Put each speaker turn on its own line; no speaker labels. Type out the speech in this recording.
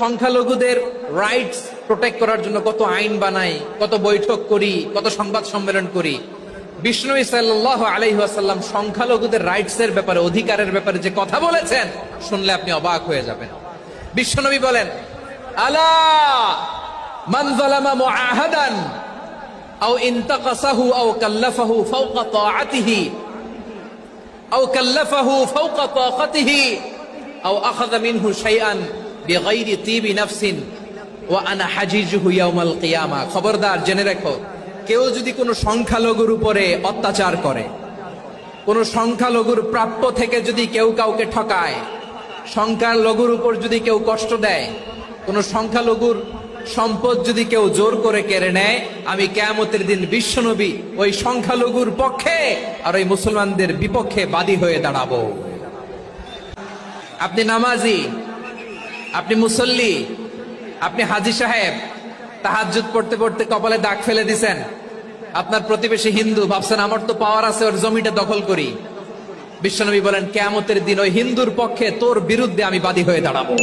সংখ্যালঘুদের rights protect করার জন্য কত আইন বানাই, কত বৈঠক করি, কত সংবাদ সম্মেলন করি। বিষ্ণু সাল্লাল্লাহু আলাইহি ওয়াসাল্লাম সংখ্যালঘুদের রাইটস এর ব্যাপারে, অধিকারের ব্যাপারে যে কথা বলেছেন, শুনলে আপনি অবাক হয়ে যাবেন। বিশ্বনবী বলেন, আলা মান যালামা মুআহাদান আও ইনতাকাসাহু আও কাল্লাফাহু ফাওকা তাআতিহি আও কাল্লাফাহু ফাওকা তাকাতিহি আও আখাযা মিনহু শাইআন বিগাইরি তিবি নাফসিন ওয়া আনা হাজিজুহু ইয়াউমাল কিয়ামা। খবরদার, জেনে রাখো, কেউ যদি কোনো সংখ্যালঘুর উপরে অত্যাচার করে, কোন সংখ্যালঘুর প্রাপ্য থেকে যদি কেউ কাউকে ঠকায়, সংখ্যালঘুর উপর যদি কেউ কষ্ট দেয়, কোন সংখ্যালঘুর সম্পদ যদি কেউ জোর করে কেড়ে নেয়, আমি কিয়ামতের দিন বিশ্বনবী ওই সংখ্যালঘুর পক্ষে আর ওই মুসলমানদের বিপক্ষে বাদী হয়ে দাঁড়াবো। আপনি নামাজি, আপনি মুসল্লি, আপনি হাজী সাহেব, তাহাজ্জুদ পড়তে পড়তে কপালে দাগ ফেলে দিছেন, আপনার প্রতিবেশী হিন্দু, ভাবছেন আমার তো পাওয়ার আছে, ওর জমিটা দখল করি। বিশ্বনবী বলেন, কিয়ামতের দিন ওই হিন্দুর পক্ষে তোর বিরুদ্ধে আমি বাদী হয়ে দাঁড়াবো।